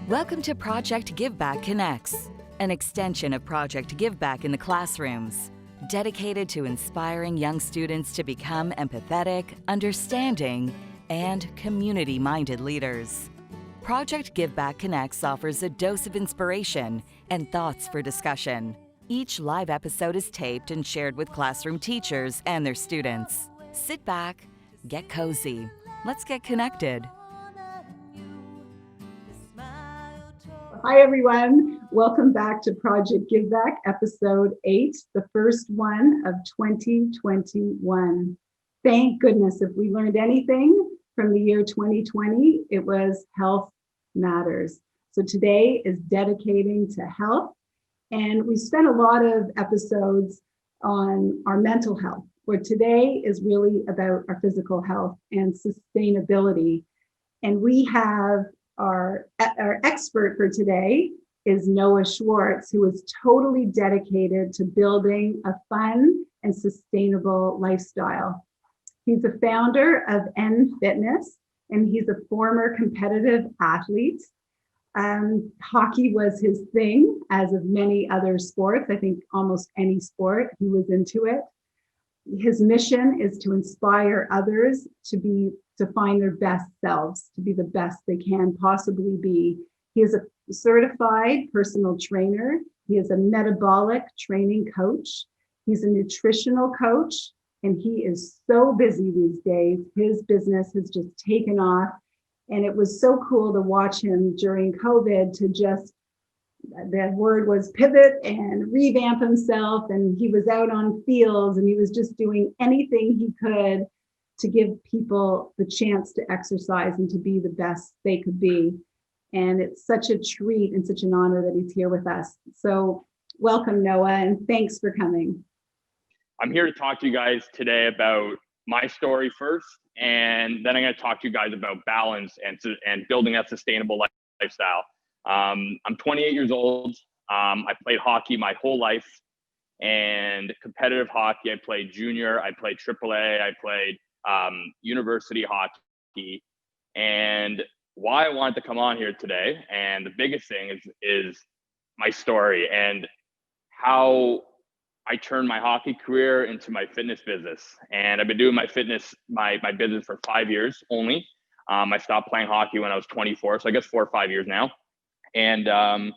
Welcome to Project Give Back Connects, an extension of Project Give Back in the classrooms, dedicated to inspiring young students to become empathetic, understanding, and community-minded leaders. Project Give Back Connects offers a dose of inspiration and thoughts for discussion. Each live episode is taped and shared with classroom teachers and their students. Sit back, get cozy, let's get connected. Hi, everyone. Welcome back to Project Give Back, episode 8, the first one of 2021. Thank goodness, if we learned anything from the year 2020, it was health matters. So today is dedicating to health. And we spent a lot of episodes on our mental health, where today is really about our physical health and sustainability. And we have our expert for today is Noah Schwartz, who is totally dedicated to building a fun and sustainable lifestyle. He's a founder of N Fitness, and he's a former competitive athlete. Hockey was his thing, as of many other sports. I think almost any sport, he was into it. His mission is to inspire others to find their best selves, to be the best they can possibly be. He is a certified personal trainer. He is a metabolic training coach. He's a nutritional coach, and he is so busy these days. His business has just taken off, and it was so cool to watch him during COVID to just, the word was pivot and revamp himself, and he was out on fields, and he was just doing anything he could to give people the chance to exercise and to be the best they could be. And it's such a treat and such an honor that he's here with us. So welcome, Noah, and thanks for coming. I'm here to talk to you guys today about my story first, and then I'm going to talk to you guys about balance and building that sustainable lifestyle. I'm 28 years old. I played hockey my whole life, and competitive hockey. I played junior, I played AAA, I played university hockey. And why I wanted to come on here today, and the biggest thing is my story and how I turned my hockey career into my fitness business. And I've been doing my fitness, my business for 5 years only. I stopped playing hockey when I was 24, so I guess 4 or 5 years now. And I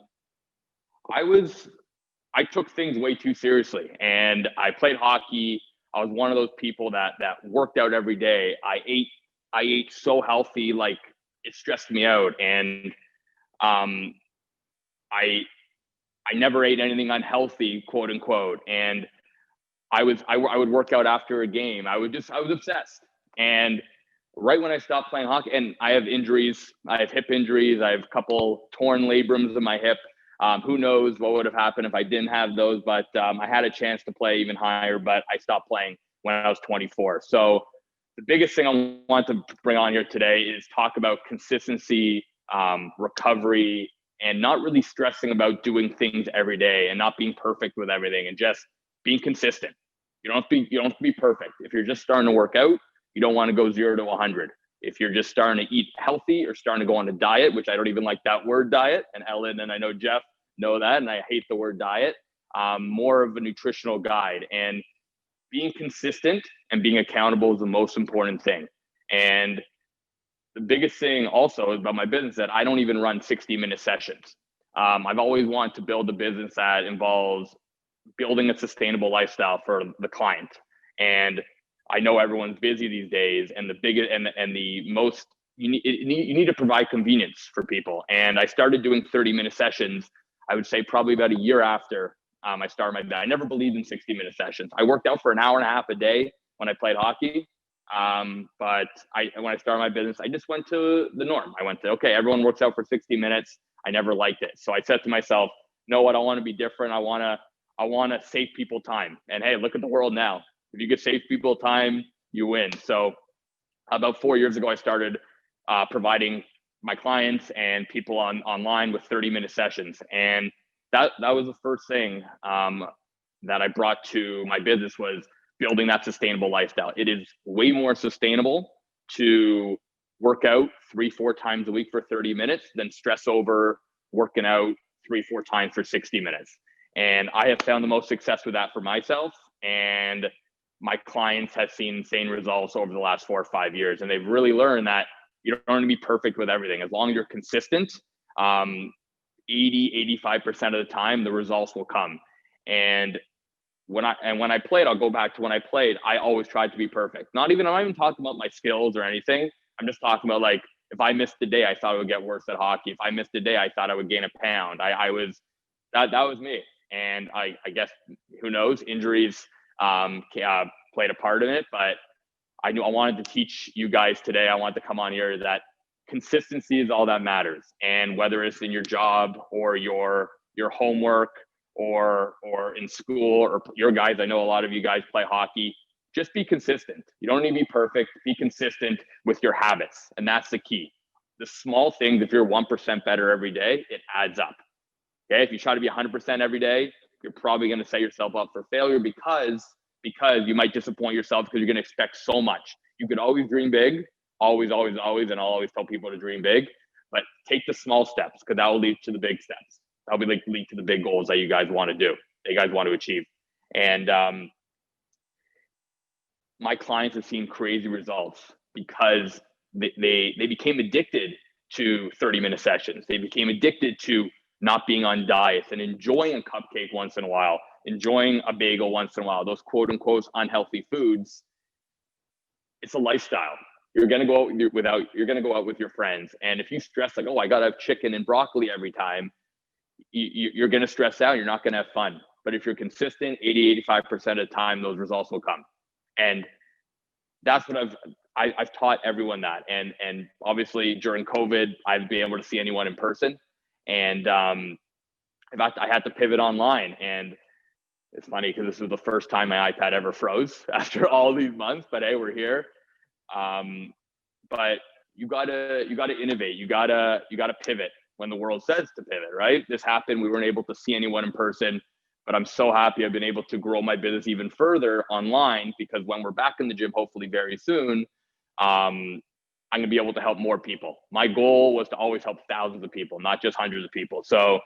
took things way too seriously, and I played hockey. I was one of those people that worked out every day. I ate so healthy, like it stressed me out. And I never ate anything unhealthy, quote unquote. And I would work out after a game. I was obsessed. And right when I stopped playing hockey, and I have injuries, I have hip injuries, I have a couple torn labrums in my hip. Who knows what would have happened if I didn't have those, but I had a chance to play even higher, but I stopped playing when I was 24. So the biggest thing I want to bring on here today is talk about consistency, recovery, and not really stressing about doing things every day and not being perfect with everything, and just being consistent. You don't have to be perfect. If you're just starting to work out, you don't want to go 0 to 100. If you're just starting to eat healthy or starting to go on a diet, which I don't even like that word diet, and Ellen and I know Jeff know that, and I hate the word diet, more of a nutritional guide. And being consistent and being accountable is the most important thing. And the biggest thing also about my business that I don't even run 60-minute sessions. I've always wanted to build a business that involves building a sustainable lifestyle for the client. And I know everyone's busy these days, and the biggest and the most you need to provide convenience for people. And I started doing 30-minute sessions, I would say probably about a year after I started my business. I never believed in 60-minute sessions. I worked out for an hour and a half a day when I played hockey. But when I started my business, I just went to the norm. I went to, okay, everyone works out for 60 minutes. I never liked it. So I said to myself, no, I don't want to be different. I want to save people time. And hey, look at the world now. If you could save people time, you win. So about 4 years ago, I started providing my clients and people online with 30-minute sessions. And that was the first thing that I brought to my business, was building that sustainable lifestyle. It is way more sustainable to work out 3-4 times a week for 30 minutes than stress over working out 3-4 times for 60 minutes. And I have found the most success with that for myself. And my clients have seen insane results over the last 4 or 5 years. And they've really learned that you don't want to be perfect with everything. As long as you're consistent, 80-85% of the time, the results will come. And when I played, I'll go back to when I played, I always tried to be perfect. I'm not even talking about my skills or anything. I'm just talking about, like, if I missed a day, I thought it would get worse at hockey. If I missed a day, I thought I would gain a pound. That was me. And I guess, who knows, injuries played a part in it, but I knew I wanted to teach you guys today. I wanted to come on here that consistency is all that matters. And whether it's in your job or your homework or in school, or your guys, I know a lot of you guys play hockey, just be consistent. You don't need to be perfect. Be consistent with your habits. And that's the key. The small things, if you're 1% better every day, it adds up. Okay. If you try to be 100% every day, you're probably going to set yourself up for failure because you might disappoint yourself because you're going to expect so much. You could always dream big, always, always, always. And I'll always tell people to dream big, but take the small steps, because that will lead to the big steps. That'll be lead to the big goals that you guys want to do, that you guys want to achieve. And my clients have seen crazy results because they became addicted to 30-minute sessions. They became addicted to not being on diets and enjoying a cupcake once in a while, enjoying a bagel once in a while, those quote unquote unhealthy foods. It's a lifestyle. You're going to go out with your friends. And if you stress like, oh, I got to have chicken and broccoli every time, you're going to stress out. You're not going to have fun. But if you're consistent, 80-85% of the time, those results will come. And that's what I've taught everyone that. And obviously during COVID, I've been able to see anyone in person. And in fact, I had to pivot online. And it's funny because this was the first time my iPad ever froze after all these months. But hey, we're here. But you gotta innovate. You gotta pivot when the world says to pivot, right? This happened. We weren't able to see anyone in person, but I'm so happy I've been able to grow my business even further online, because when we're back in the gym, hopefully very soon, I'm going to be able to help more people. My goal was to always help thousands of people, not just hundreds of people. So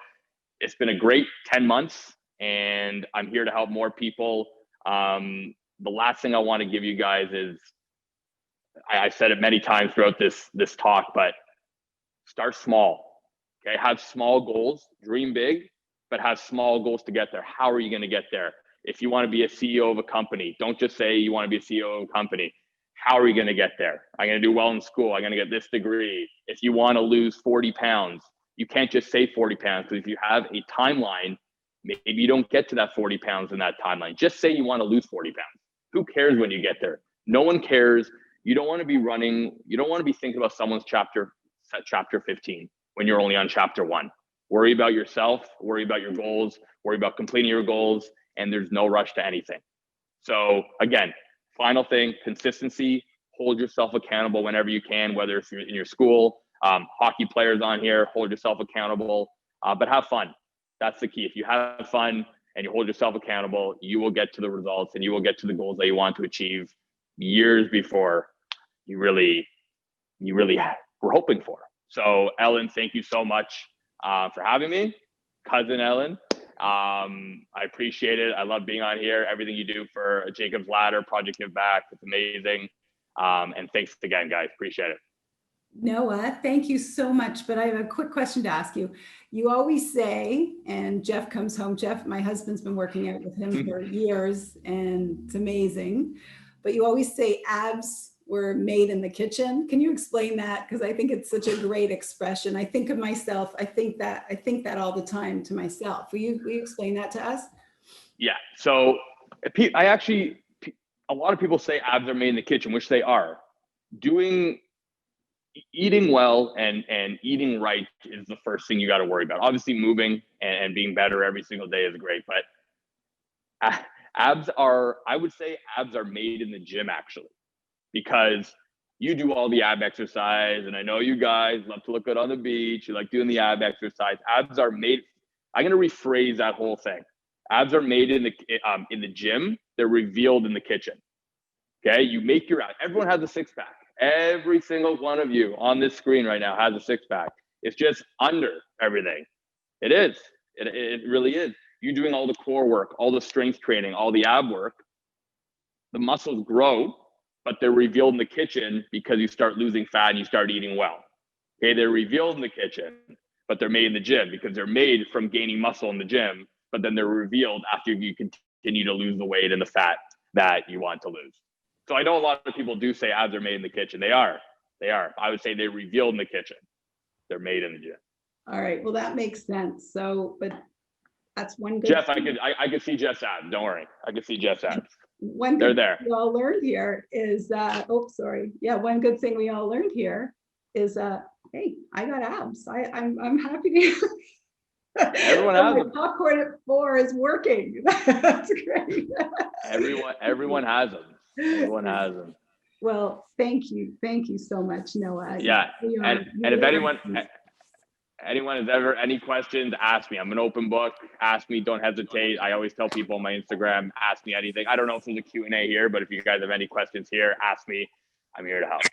it's been a great 10 months and I'm here to help more people. The last thing I want to give you guys is, I've said it many times throughout this talk, but start small. Okay. Have small goals, dream big, but have small goals to get there. How are you going to get there? If you want to be a CEO of a company, don't just say you want to be a CEO of a company. How are you going to get there? I'm going to do well in school. I'm going to get this degree. If you want to lose 40 pounds, you can't just say 40 pounds, because if you have a timeline, maybe you don't get to that 40 pounds in that timeline. Just say you want to lose 40 pounds. Who cares when you get there? No one cares. You don't want to be running. You don't want to be thinking about someone's chapter 15 when you're only on chapter 1. Worry about yourself, worry about your goals, worry about completing your goals, and there's no rush to anything. So again, final thing, consistency. Hold yourself accountable whenever you can, whether it's in your school, hockey players on here, hold yourself accountable, but have fun. That's the key. If you have fun and you hold yourself accountable, you will get to the results and you will get to the goals that you want to achieve years before you really were hoping for. So Ellen, thank you so much for having me, cousin Ellen. I appreciate it. I love being on here. Everything you do for Jacob's Ladder, Project Give Back, it's amazing. And thanks again, guys. Appreciate it. Noah, thank you so much. But I have a quick question to ask you. You always say, and Jeff comes home. Jeff, my husband's been working out with him for years, and it's amazing. But you always say abs were made in the kitchen. Can you explain that? Because I think it's such a great expression. I think of myself. I think that all the time to myself. Will you explain that to us? Yeah. So a lot of people say abs are made in the kitchen, which they are. Eating well and eating right is the first thing you got to worry about. Obviously, moving and being better every single day is great, but abs are made in the gym, actually, because you do all the ab exercise, and I know you guys love to look good on the beach. You like doing the ab exercise. Abs are made. I'm going to rephrase that whole thing. Abs are made in the gym. They're revealed in the kitchen. Okay, you make your abs. Everyone has a six pack. Every single one of you on this screen right now has a six pack. It's just under everything. It is. It really is. You're doing all the core work, all the strength training, all the ab work. The muscles grow, but they're revealed in the kitchen because you start losing fat and you start eating well. Okay, they're revealed in the kitchen, but they're made in the gym because they're made from gaining muscle in the gym, but then they're revealed after you continue to lose the weight and the fat that you want to lose. So I know a lot of people do say abs are made in the kitchen. They are. I would say they're revealed in the kitchen. They're made in the gym. All right, well, that makes sense. So, but that's one good Jeff, thing. I could see Jeff's abs. Don't worry. I could see Jeff's abs. One They're good there. thing we all learned here is, one good thing we all learned here is, hey, I got abs. I'm happy to. Everyone has them. Popcorn at 4 is working. That's great. Everyone has them. Everyone has them. Well, thank you so much, Noah. Yeah, and if anyone has ever any questions, ask me. I'm an open book. Ask me. Don't hesitate. I always tell people on my Instagram, ask me anything. I don't know if there's a Q&A here, but if you guys have any questions here, ask me. I'm here to help.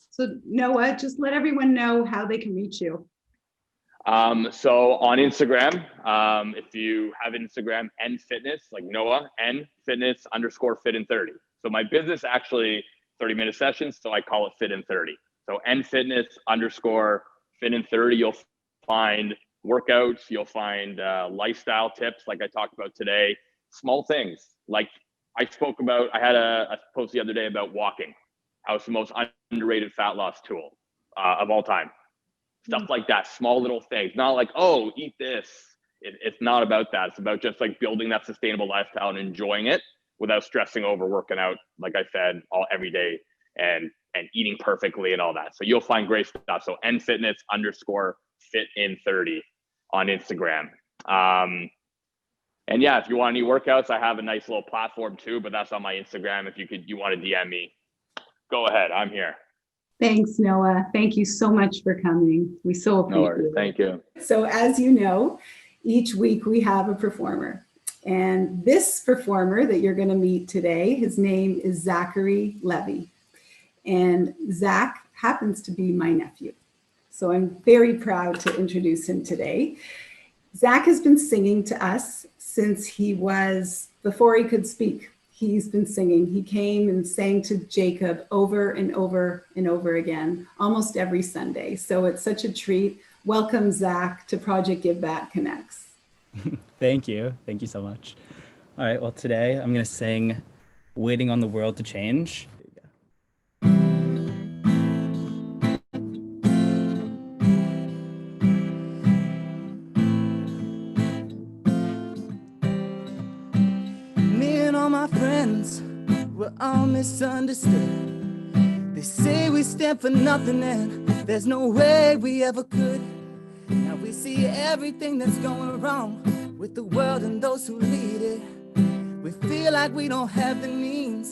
So Noah, just let everyone know how they can reach you. So on Instagram, if you have Instagram, nfitness, like Noah, nfitness_fit in30. So my business actually 30-minute sessions, so I call it fit in 30. So nfitness_fit in30, you'll find workouts, you'll find lifestyle tips like I talked about today, small things. Like I had a post the other day about walking. How it's the most underrated fat loss tool of all time. Stuff like that, small little things. Not like, oh, eat this. It's not about that. It's about just like building that sustainable lifestyle and enjoying it without stressing over working out, like I said, every day and eating perfectly and all that. So you'll find great stuff. So nfitness_fit in30 on Instagram. And yeah, if you want any workouts, I have a nice little platform too, but that's on my Instagram. If you want to DM me, go ahead. I'm here. Thanks, Noah. Thank you so much for coming. We so appreciate it. Thank you. So as you know, each week we have a performer. And this performer that you're going to meet today, his name is Zachary Levy. And Zach happens to be my nephew. So I'm very proud to introduce him today. Zach has been singing to us since before he could speak. He's been singing. He came and sang to Jacob over and over and over again, almost every Sunday. So it's such a treat. Welcome, Zach, to Project Give Back Connects. Thank you. Thank you so much. All right. Well, today I'm going to sing Waiting on the World to Change. We're all misunderstood. They say we stand for nothing and there's no way we ever could. Now we see everything that's going wrong with the world and those who lead it. We feel like we don't have the means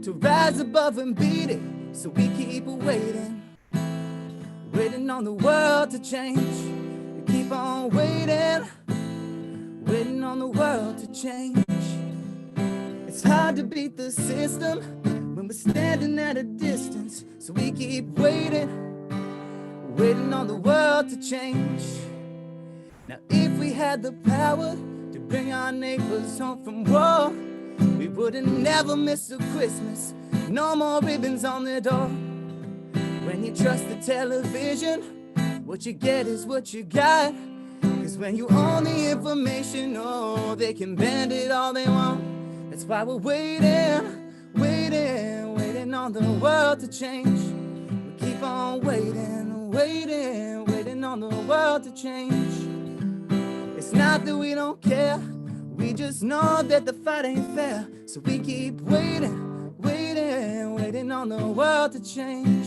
to rise above and beat it. So we keep waiting on the world to change. We keep on waiting on the world to change. It's hard to beat the system when we're standing at a distance. So we keep waiting on the world to change. Now if we had the power to bring our neighbors home from war, we wouldn't never miss a Christmas. No more ribbons on the door. When you trust the television, what you get is what you got. Cause when you own the information, oh, they can bend it all they want. That's why we're waiting on the world to change. We keep on waiting on the world to change. It's not that we don't care, we just know that the fight ain't fair. So we keep waiting on the world to change.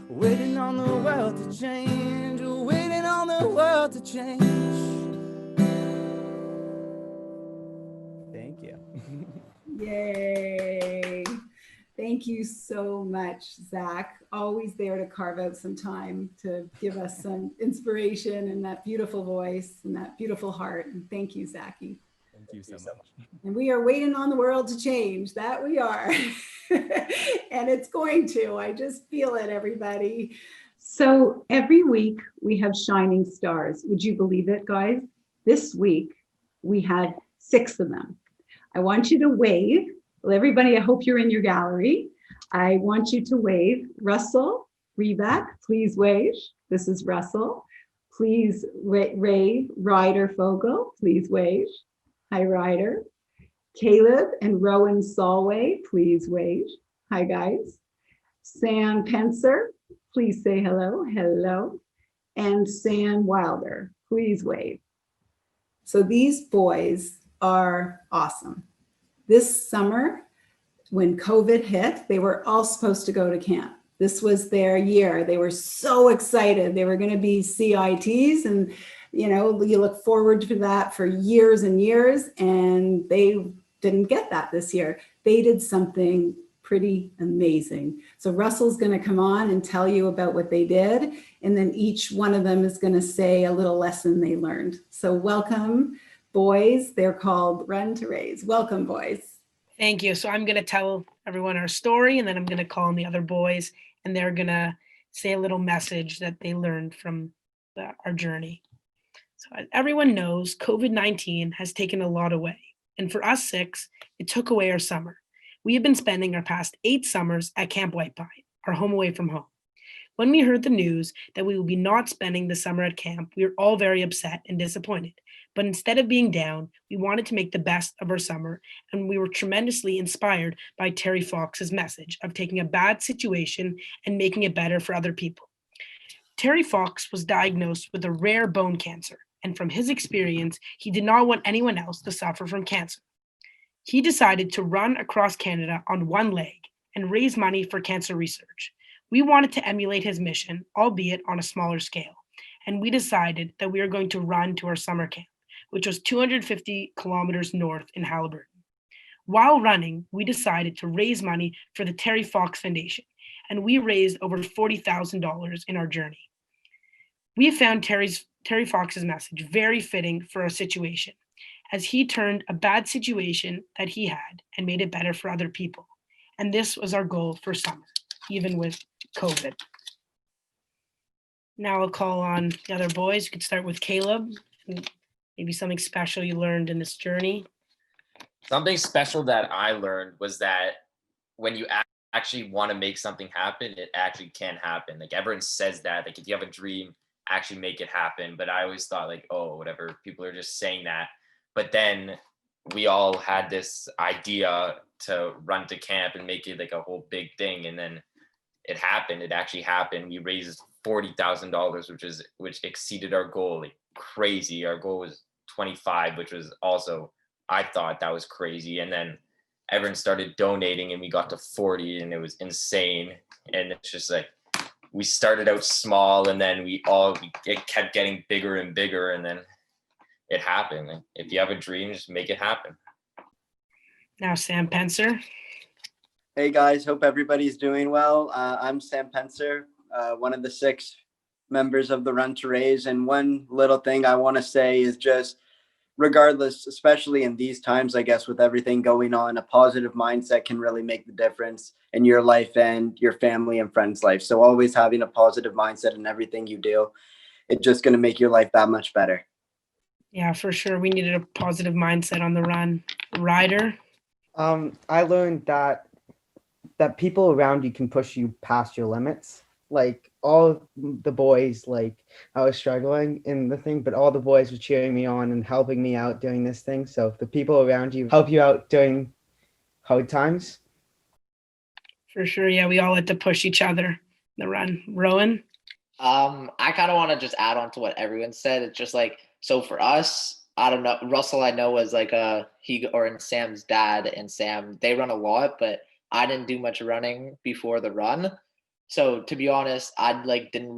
Waiting on the world to change. Waiting on the world to change. Thank you. Yay. Thank you so much, Zach. Always there to carve out some time to give us some inspiration and that beautiful voice and that beautiful heart. And thank you, Zachy. Thank you so much. And we are waiting on the world to change. That we are. And it's going to. I just feel it, everybody. So every week we have shining stars. Would you believe it, guys? This week we had 6 of them. I want you to wave. Well, everybody, I hope you're in your gallery. I want you to wave. Russell Reback, please wave. This is Russell. Please, Ray Ryder Fogel, please wave. Hi, Ryder. Caleb and Rowan Solway, please wave. Hi, guys. Sam Pencer, please say hello. Hello. And Sam Wilder, please wave. So these boys are awesome. This summer, when COVID hit, they were all supposed to go to camp. This was their year. They were so excited. They were going to be CITs, and you look forward to that for years and years, and they didn't get that this year. They did something pretty amazing. So Russell's going to come on and tell you about what they did, and then each one of them is going to say a little lesson they learned. So welcome, boys. They're called Run to Raise. Welcome, boys. Thank you. So I'm going to tell everyone our story, and then I'm going to call on the other boys, and they're going to say a little message that they learned from our journey. So as everyone knows, COVID-19 has taken a lot away. And for us 6, it took away our summer. We have been spending our past 8 summers at Camp White Pine, our home away from home. When we heard the news that we will be not spending the summer at camp, we were all very upset and disappointed. But instead of being down, we wanted to make the best of our summer, and we were tremendously inspired by Terry Fox's message of taking a bad situation and making it better for other people. Terry Fox was diagnosed with a rare bone cancer, and from his experience, he did not want anyone else to suffer from cancer. He decided to run across Canada on one leg and raise money for cancer research. We wanted to emulate his mission, albeit on a smaller scale, and we decided that we were going to run to our summer camp, which was 250 kilometers north in Haliburton. While running, we decided to raise money for the Terry Fox Foundation, and we raised over $40,000 in our journey. We found Terry Fox's message very fitting for our situation, as he turned a bad situation that he had and made it better for other people. And this was our goal for summer, even with COVID. Now I'll call on the other boys. You could start with Caleb. Maybe something special you learned in this journey. Something special that I learned was that when you actually want to make something happen, it actually can happen. Like everyone says that, like if you have a dream, actually make it happen. But I always thought like, oh, whatever, people are just saying that. But then we all had this idea to run to camp and make it like a whole big thing. And then it happened. It actually happened. We raised $40,000, which exceeded our goal like crazy. Our goal was 25, which was also, I thought that was crazy. And then everyone started donating and we got to 40 and it was insane. And it's just like, we started out small and then it kept getting bigger and bigger. And then it happened. Like, if you have a dream, just make it happen. Now, Sam Pencer. Hey guys, hope everybody's doing well. I'm Sam Pencer, one of the 6 members of the Run to Raise. And one little thing I want to say is just, regardless, especially in these times, I guess, with everything going on, a positive mindset can really make the difference in your life and your family and friends' life. So always having a positive mindset in everything you do, it's just going to make your life that much better. Yeah, for sure. We needed a positive mindset on the run. Ryder. I learned that people around you can push you past your limits. Like all the boys, like I was struggling in the thing, but all the boys were cheering me on and helping me out during this thing. So the people around you help you out during hard times. For sure. Yeah, we all had to push each other the run. Rowan. I kind of want to just add on to what everyone said. It's just like, so for us, I don't know, Russell I know was like Sam's dad, and Sam, they run a lot, but I didn't do much running before the run. So to be honest, I didn't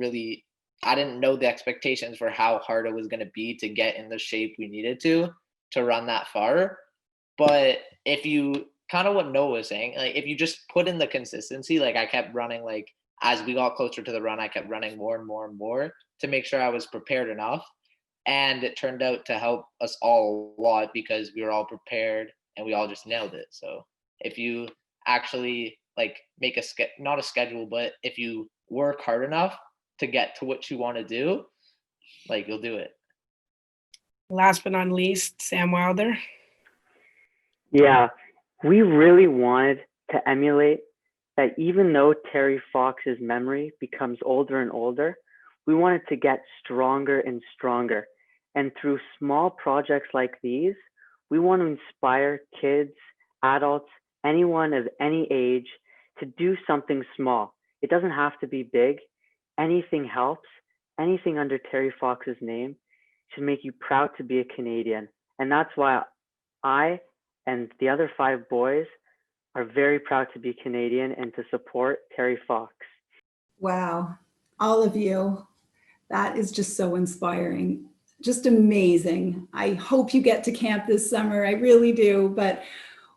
know the expectations for how hard it was going to be to get in the shape we needed to run that far. But if you kind of what Noah was saying, like if you just put in the consistency, like I kept running, like as we got closer to the run, I kept running more and more and more to make sure I was prepared enough. And it turned out to help us all a lot because we were all prepared and we all just nailed it. So if you actually like make not a schedule, but if you work hard enough to get to what you want to do, like you'll do it. Last but not least, Sam Wilder. Yeah, we really wanted to emulate that even though Terry Fox's memory becomes older and older, we wanted to get stronger and stronger. And through small projects like these, we want to inspire kids, adults, anyone of any age to do something small. It doesn't have to be big. Anything helps. Anything under Terry Fox's name should make you proud to be a Canadian. And that's why I and the other 5 boys are very proud to be Canadian and to support Terry Fox. Wow, all of you, that is just so inspiring. Just amazing. I hope you get to camp this summer. I really do. But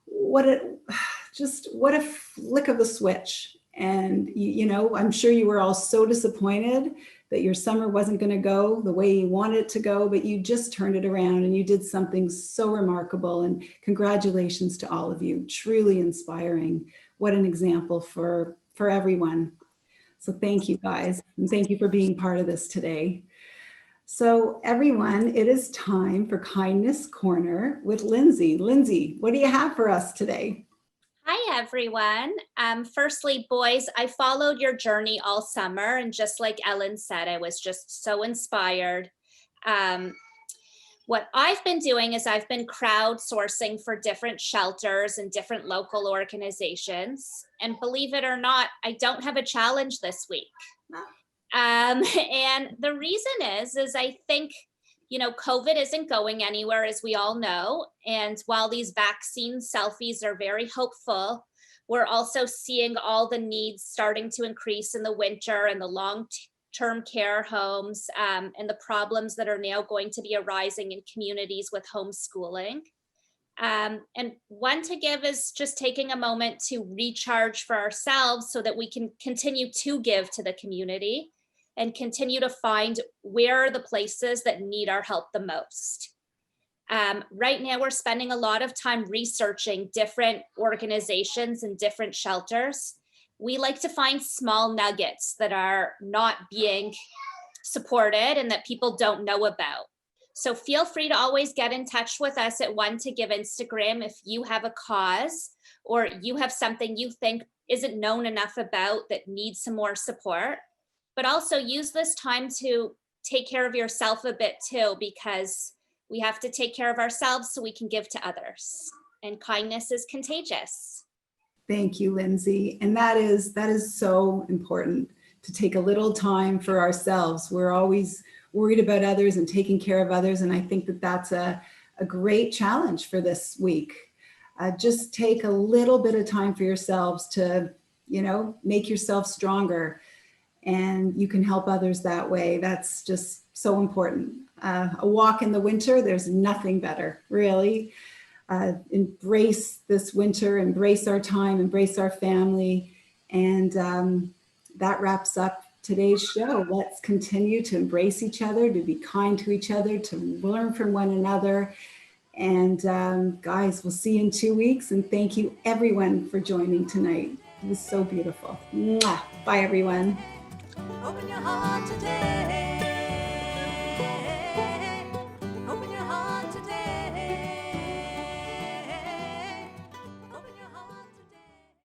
what a flick of the switch. And, you know, I'm sure you were all so disappointed that your summer wasn't going to go the way you wanted it to go, but you just turned it around and you did something so remarkable. And congratulations to all of you. Truly inspiring. What an example for everyone. So thank you guys. And thank you for being part of this today. So everyone, it is time for Kindness Corner with Lindsay. Lindsay, what do you have for us today? Hi, everyone. Firstly, boys, I followed your journey all summer. And just like Ellen said, I was just so inspired. What I've been doing is I've been crowdsourcing for different shelters and different local organizations. And believe it or not, I don't have a challenge this week. And the reason is I think, you know, COVID isn't going anywhere, as we all know. And while these vaccine selfies are very hopeful, we're also seeing all the needs starting to increase in the winter and the long-term care homes and the problems that are now going to be arising in communities with homeschooling. And one to give is just taking a moment to recharge for ourselves so that we can continue to give to the community and continue to find where are the places that need our help the most. Right now, we're spending a lot of time researching different organizations and different shelters. We like to find small nuggets that are not being supported and that people don't know about. So feel free to always get in touch with us at One to Give Instagram if you have a cause or you have something you think isn't known enough about that needs some more support. But also use this time to take care of yourself a bit too, because we have to take care of ourselves so we can give to others. And kindness is contagious. Thank you, Lindsay. And that is so important, to take a little time for ourselves. We're always worried about others and taking care of others. And I think that that's a great challenge for this week. Just take a little bit of time for yourselves to, you know, make yourself stronger. And you can help others that way. That's just so important. A walk in the winter, there's nothing better, really. Embrace this winter, embrace our time, embrace our family. And that wraps up today's show. Let's continue to embrace each other, to be kind to each other, to learn from one another. And guys, we'll see you in 2 weeks. And thank you everyone for joining tonight. It was so beautiful. Mwah. Bye, everyone. Open your heart today.